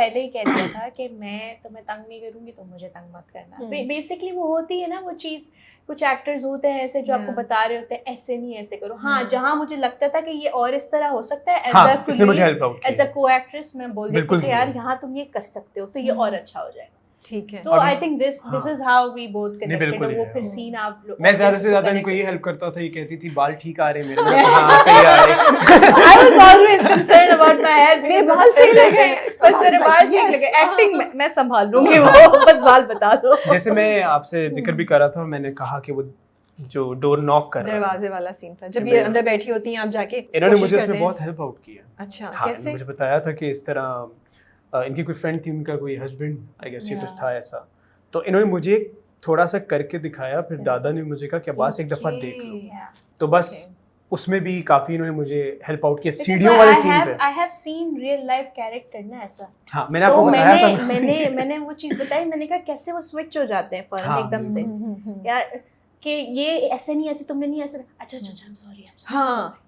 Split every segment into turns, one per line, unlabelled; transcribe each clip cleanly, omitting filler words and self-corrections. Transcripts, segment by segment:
पहले ही कह दिया था कि मैं तुम्हें तंग नहीं करूंगी, तो मुझे तंग मत करना। बेसिकली वो होती है ना वो चीज़, कुछ एक्टर्स होते हैं ऐसे जो आपको बता रहे होते हैं ऐसे नहीं ऐसे करो। हाँ, जहाँ मुझे लगता था कि ये और इस तरह हो सकता है एज अ को एक्ट्रेस मैं बोल देती कि यार यहाँ तुम ये कर सकते हो तो ये और अच्छा हो जाएगा।
ठीक है,
तो I think this is how we both connected. वो फिर सीन आप
मैं ज्यादा से ज्यादा इनको ये हेल्प करता था, ये कहती थी बाल ठीक आ रहे मेरे, हां सही आ रहे।
I was always concerned about my hair,
मेरे बाल सही लग रहे हैं,
बस मेरे बाल ठीक लगे। एक्टिंग मैं संभाल लूंगी, वो बस बाल बता दो।
जैसे मैं आपसे जिक्र भी कर रहा था, मैंने कहा कि वो जो डोर नॉक कर
दरवाजे वाला सीन था, जब ये अंदर बैठी होती हैं आप जाके,
इन्होंने मुझे उसमें बहुत हेल्प आउट किया।
अच्छा,
कैसे? मुझे बताया था कि इस तरह इनकी कोई फ्रेंड थी, उनका कोई हस्बैंड आई गेस ये कुछ था ऐसा, तो इन्होंने मुझे थोड़ा सा करके दिखाया। फिर दादा ने मुझे कहा कि अब्बास एक दफा देख लो, तो बस उसमें भी काफी इन्होंने मुझे हेल्प आउट किया सीढ़ियों वाले सीन पे।
I have seen real life character ना ऐसा।
हाँ, मैंने आपको बताया था।
मैंने वो चीज बताई, मैंने कहा कैसे वो स्विच हो जाते हैं फौरन एकदम से, यार कि ये ऐसे नहीं, ऐसे तुमने नहीं, ऐसे अच्छा आई एम सॉरी।
हाँ,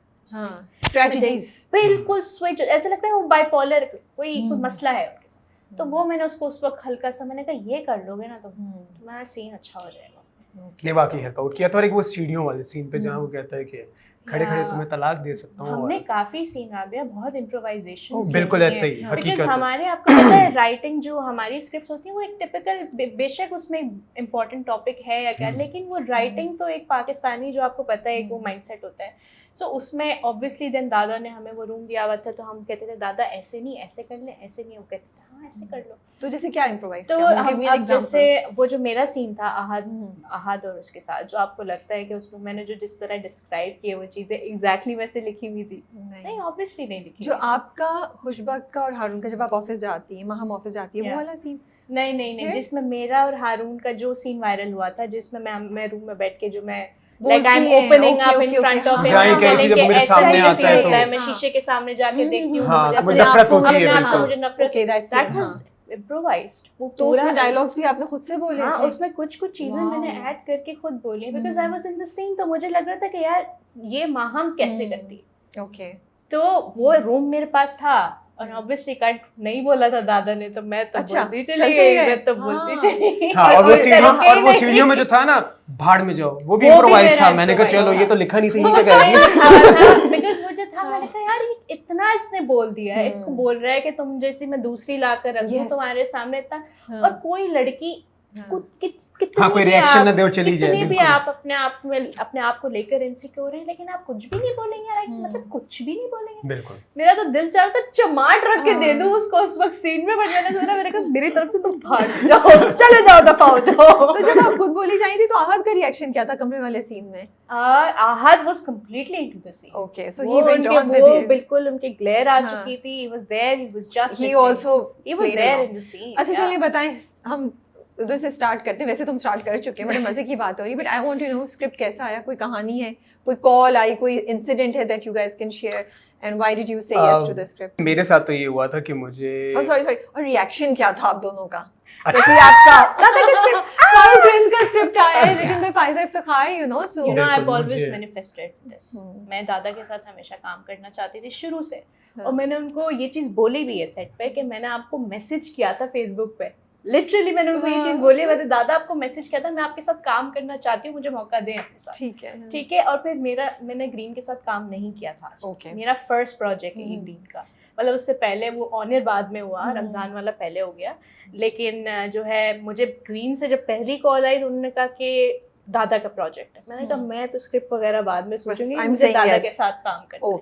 स्ट्रेटजीज
बिल्कुल स्विच, ऐसे लगता है वो बाइपोलर कोई मसला है उनके साथ। तो वो मैंने उसको उस वक्त हल्का सा मैंने कहा ये कर लोगे ना तो तुम्हारा सीन अच्छा हो जाएगा।
ने बाकी हेल्प आउट किया था। और एक वो सीढ़ियों वाले सीन पे जहाँ वो कहता है कि खड़े खड़े तुम्हें तलाक दे सकता हूँ।
हमने काफी सीन आ गया, बहुत इम्प्रोवाइजेशन
बिल्कुल ऐसे ही हकीकत है।
हमारे आपको पता है राइटिंग जो हमारी स्क्रिप्ट्स होती है वो एक टिपिकल, बेशक उसमें इम्पोर्टेंट टॉपिक है या क्या, लेकिन वो राइटिंग तो एक पाकिस्तानी जो आपको पता है एक वो माइंडसेट होता है। सो उसमें ऑब्वियसली देन दादा ने हमें वो रूम दिया हुआ था, तो हम कहते थे दादा ऐसे नहीं ऐसे कर ले, ऐसे नहीं, वो कहते थे हाँ ऐसे कर लो।
तो जैसे क्या इम्प्रोवाइज
तो अब जैसे वो जो मेरा सीन था अहाद और उसके साथ, जो आपको लगता है कि उसमें मैंने जो जिस तरह डिस्क्राइब किए वो चीज़ें एग्जैक्टली वैसे लिखी हुई थी, नहीं ऑब्वियसली नहीं लिखी।
जो आपका खुशबक का और हारून का जब आप ऑफिस जाती है, हम ऑफिस जाती है, वो वाला सीन
नहीं, जिसमें मेरा और हारून का जो सीन वायरल हुआ था, जिसमें मैं रूम में बैठ के जो मैं like I'm opening up in front of him, मैं शीशे के सामने जाके देखती हूँ, मुझे नफरत, that was improvised।
तो उसमें डायलॉग्स भी आपने खुद से बोले?
हाँ, उसमें कुछ चीजें मैंने ऐड करके खुद बोली, because I was in the scene। तो मुझे लग रहा था कि यार ये माहम कैसे करती है।
ओके,
तो वो रूम मेरे पास था और ऑब्वियसली कट नहीं बोला था दादा ने, तो मैं तो बोलती चली गई, मैं तो बोलती चली गई।
और वो सीढ़ियों में जो था ना भाड़ में जाओ, वो भी इम्प्रोवाइज था। मैंने कहा चलो ये तो लिखा नहीं था, ये क्या कर रही है।
बिकॉज़ मुझे था, मैंने कहा यार इतना इसने बोल दिया है, इसको बोल रहा है कि तुम जैसी मैं दूसरी लाकर रख दूं तुम्हारे सामने इतना, और कोई लड़की
कोई रिएक्शन ना दे और चली जाए।
कितनी भी आप अपने आप को लेकर इनसिक्योर हैं, लेकिन आप कुछ भी नहीं बोलेंगे, मतलब कुछ भी नहीं बोलेंगे।
बिल्कुल,
मेरा तो दिल चाहता चमाट रख के दे दूं उसको उस वक्त सीन में, बट मैंने सोचा मेरे को मेरी तरफ से तुम भाग जाओ, चले जाओ, दफा हो जाओ।
तो जब आप खुद बोली जाई थी तो आहद का रिएक्शन क्या था कमरे वाले सीन में?
Aahad was completely into the scene.
Okay, so he went on with
वो बिल्कुल उनके ग्लेयर आ चुकी थी, he was there, he was just
he also
he was there in the scene.
अच्छा चलिए बताएं, हम उधर से स्टार्ट करते हैं। वैसे तुम स्टार्ट कर चुके हैं, बड़े मजे की बात हो रही, but I want to know script कैसा आया, कोई कहानी है, कोई कॉल आई, कोई इंसिडेंट है that you guys can share, and why did you से यस टू द स्क्रिप्ट?
मेरे साथ तो ये हुआ था कि मुझे
सॉरी और रिएक्शन क्या था आप दोनों का? क्योंकि आपका साउथ ट्रेन का स्क्रिप्ट आया है written by Faiza Iftikhar, you know, so
you know I have always manifested this. मैं दादा के साथ हमेशा काम करना चाहती थी शुरू से, और मैंने उनको ये चीज़ बोली भी है सेट पे कि मैंने आपको मैसेज किया था फेसबुक पे, लिटरली मैंने उनको ये चीज़ बोली, मैंने दादा आपको मैसेज किया था, मैं आपके साथ काम करना चाहती हूँ, मुझे मौका दें अपने साथ। ठीक है। और फिर मैंने ग्रीन के साथ काम नहीं किया था। मेरा फर्स्ट प्रोजेक्ट है ग्रीन का, मतलब उससे पहले वो ऑनर बाद में हुआ, रमज़ान वाला पहले हो गया, लेकिन जो है मुझे ग्रीन से जब पहली कॉल आई तो उन्होंने कहा कि दादा का प्रोजेक्ट है। मैंने कहा मैं तो स्क्रिप्ट वगैरह बाद में सोचूंगी, मुझे दादा के साथ काम करना।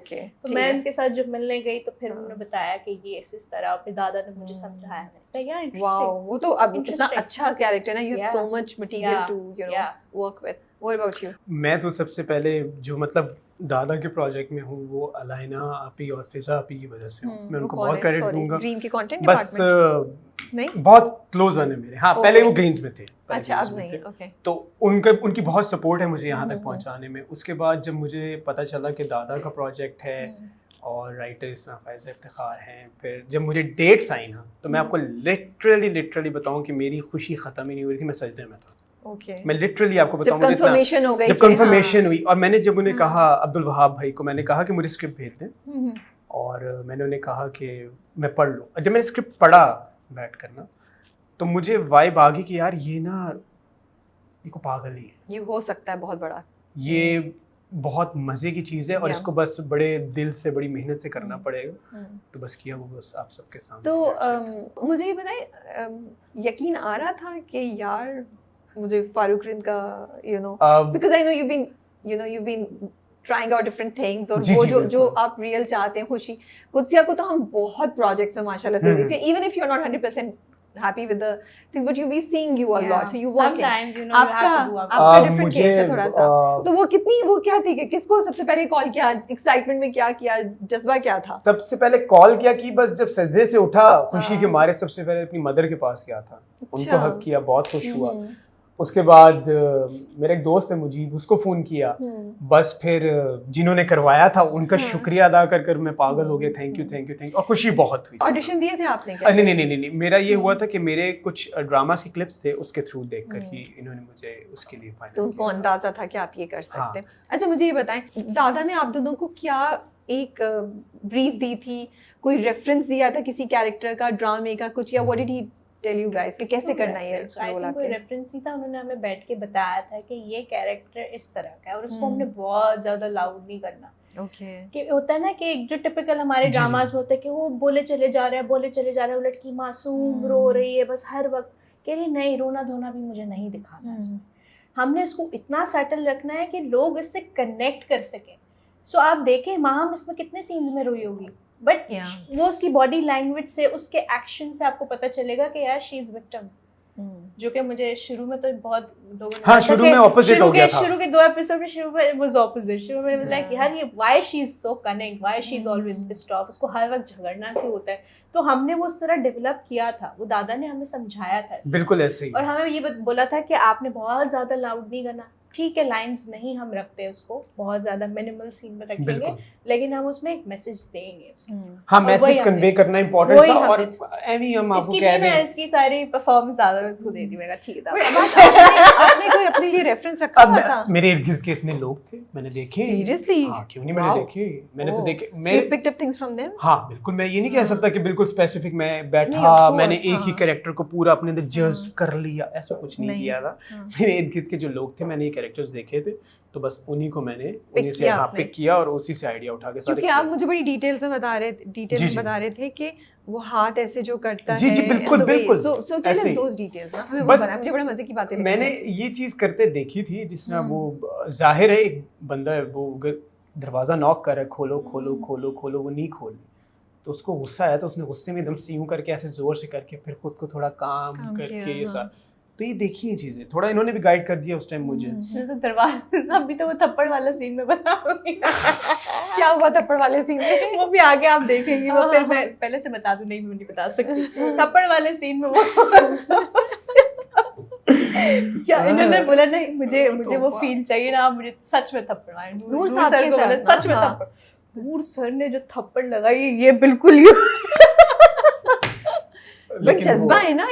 तो मैं उनके साथ जब मिलने गई तो फिर उन्होंने बताया कि ये इस तरह, और फिर दादा ने मुझे समझाया।
वाओ, वो तो अब इतना अच्छा कैरेक्टर ना, you have so much material to you know work with. What about you?
मैं तो सबसे पहले जो मतलब दादा के प्रोजेक्ट में हूँ वो अलाइना आपी और फिजा आपी की वजह से हूँ। मैं उनको बहुत क्रेडिट दूंगा।
ग्रीन के कंटेंट
बस नहीं, बहुत क्लोज वन है मेरे। हाँ, पहले वो ग्रीन्स में थे।
अच्छा, अब नहीं। ओके,
तो उनकी बहुत सपोर्ट है मुझे यहाँ तक पहुँचाने में। उसके बाद जब मुझे पता चला कि दादा का प्रोजेक्ट है और राइटर इसना फाइज़ा इफ्तिखार हैं, फिर जब मुझे डेट्स आई ना, तो मैं आपको लिटरली बताऊं कि मेरी खुशी ख़त्म ही नहीं हुई थी, मैं सजदे में था। मैं लिटरली आपको बताऊं,
जब कंफर्मेशन हो गई,
जब कंफर्मेशन हुई, और मैंने जब उन्हें कहा, अब्दुल वहाब भाई को मैंने कहा कि मुझे स्क्रिप्ट भेज दें, और मैंने उन्हें कहा कि मैं पढ़ लूँ। जब मैंने स्क्रिप्ट पढ़ा बैठ कर ना, तो मुझे वाइब आ गई कि यार ये ना, ये को पागल ही है,
ये हो सकता है बहुत बड़ा,
ये बहुत मज़े की चीज़ है और
Yeah.
इसको बस बड़े दिल से, बड़ी मेहनत से करना पड़ेगा। तो बस किया वो, बस आप सबके सामने।
तो मुझे ये बताएं, यकीन आ रहा था कि यार मुझे फारूक रिंद का because I know you've been trying out different things, और
जी,
वो
जी,
जो
बिल्कुल।
आप रियल चाहते हैं, खुशी, कुदसिया को तो हम बहुत प्रोजेक्ट्स में माशाल्लाह से देखते हैं, even if you're not 100% happy with the things, but you be seeing you a lot, so you work
Sometimes, you know, you have to do
आपका
our
different
मुझे,
case है थोड़ा सा, तो वो क्या थी कि किसको सबसे पहले कॉल किया, एक्साइटमेंट में क्या किया, जज्बा क्या था?
सबसे पहले कॉल किया कि बस जब सजदे से उठा खुशी के
हाँ।
मारे, सबसे पहले अपनी मदर के पास गया था, उनको
अच्छा।
हक किया, बहुत खुश हुआ। उसके बाद मेरा एक दोस्त है मुजीब, उसको फ़ोन किया, बस फिर जिन्होंने करवाया था उनका शुक्रिया अदा कर कर मैं पागल हो गया, thank you thank you thank you, और खुशी बहुत हुई।
ऑडिशन दिए थे आपने क्या?
नहीं, मेरा ये हुआ था कि मेरे कुछ ड्रामास के क्लिप्स थे, उसके थ्रू देखकर ही इन्होंने मुझे उसके लिए फाइनल
तो उनको
किया।
अंदाजा था कि आप ये कर सकते
हाँ।
हैं। अच्छा मुझे ये बताएं, दादा ने आप दोनों को क्या एक ब्रीफ दी थी, कोई रेफरेंस दिया था किसी कैरेक्टर का, ड्रामे का कुछ, या what did he tell you guys कि कैसे करना है ये
आई
रोल
थिंक कोई
आपके?
रेफरेंस ही था, उन्होंने हमें बैठ के बताया था कि ये कैरेक्टर इस तरह का है, और उसको हमने बहुत ज्यादा लाउड नहीं करना।
ओके।
कि होता है ना कि एक जो टिपिकल हमारे
जी,
ड्रामास
जी।
में होता है कि वो बोले चले जा रहे हैं, वो लड़की मासूम रो रही है बस हर वक्त, कह रही नहीं, रोना धोना भी मुझे नहीं दिखाना इसमें, हमने इसको इतना सेटल रखना है कि लोग इससे कनेक्ट कर सकें। सो आप देखें माहम इसमें कितने सीन्स में रोई होगी, बट
Yeah.
वो उसकी बॉडी लैंग्वेज से, उसके एक्शन से आपको पता चलेगा कि यार शी इज विक्टिम। जो कि मुझे शुरू में तो बहुत लोगों ने
हाँ, शुरू में opposite हो गया था।
शुरू के 2 एपिसोड में शुरू में वाज ऑपोजिट। शुरू में लाइक यार ये why she is so connect, why she is always pissed off, उसको हर वक्त झगड़ना क्यों होता है। तो हमने वो उस तरह डेवलप किया था, वो दादा ने हमें समझाया था इस तरह।
बिल्कुल ऐसे ही।
और हमें ये बोला था कि आपने बहुत ज्यादा लाउड नहीं करना, ठीक है लाइंस नहीं हम रखते उसको, बहुत ज्यादा मिनिमल सीन में रखेंगे,
बिल्कुल।
लेकिन हम उसमें एक मैसेज देंगे उसको।
हाँ,
और वही
मैसेज
हमने-
कन्वे करना इम्पोर्टेंट
वही
था, और
हमने-
एवी हम आपको
इसकी
कह
भी मैं
दें।
इसकी सारी परफॉर्मेंस दादा ने उसको दे दी, मैंने कहा ठीक है
But
दादा।
आपने कोई अपने लिए रेफरेंस रखा हुआ था?
अब मेरे इर्द गिर्द के इतने लोग थे, मैंने देखे।
Seriously?
हाँ, क्यों नहीं, मैंने
Wow.
देखे, मैंने तो
Oh.
देखे।
So you picked up things from them?
हाँ बिल्कुल, मैं ये नहीं कह सकता कि बिल्कुल स्पेसिफिक मैं
नहीं,
बैठा,
of course,
मैंने एक ही
हाँ।
कैरेक्टर को पूरा अपने अंदर जज कर लिया, ऐसा कुछ नहीं
नहीं,
किया था।
हाँ।
मेरे इर्द गिर्द के जो लोग थे, मैंने ये कैरेक्टर्स देखे थे, तो बस उन्हीं को मैंने उन्हीं से
किया
हाँ
आपने।
पिक किया और उसी से आइडिया उठा के सारे
क्योंकि आप मुझे बड़ी डिटेल में बता रहे थे कि वो हाथ ऐसे जो करता
जी,
है,
जी, बिल्कुल,
and the way-
बिल्कुल,
so tell
ऐसे
us
ही।
those details ना, हमें वो
बस
बना, मुझे बड़े मजे की बातें लगी
मैंने
हैं।
ये चीज करते देखी थी, जिस तरह वो जाहिर है एक बंदा है, वो दरवाजा नॉक कर रहा है, खोलो खोलो खोलो खोलो, वो नहीं खोल, तो उसको गुस्सा आया, तो उसने गुस्से में एकदम सीयूं करके ऐसे जोर से करके फिर खुद को थोड़ा काम
काम
करके
किया,
ये
हाँ।
सारा, तो ये देखी ये चीजें थोड़ा इन्होंने भी गाइड कर दिया उस टाइम मुझे।
उसने तो दरवाजा, अभी तो वो थप्पड़ वाला सीन में बताऊंगी।
क्या हुआ थप्पड़ वाले सीन में?
वो भी आगे आप देखेंगे, वो फिर मैं पहले से बता दूं, नहीं मैं नहीं बता सकती। थप्पड़ वाले सीन में वो क्या इन्होंने बोला, नहीं मुझे वो फील चाहिए ना, मुझे सच में थप्पड़ मारे।
नूर
नूर
साहब
सर
के
को बोला
साथ
सच में
ना,
थप्पड़, नूर सर ने जो थप्पड़ लगाई ये बिल्कुल
बट जज्बा है ना।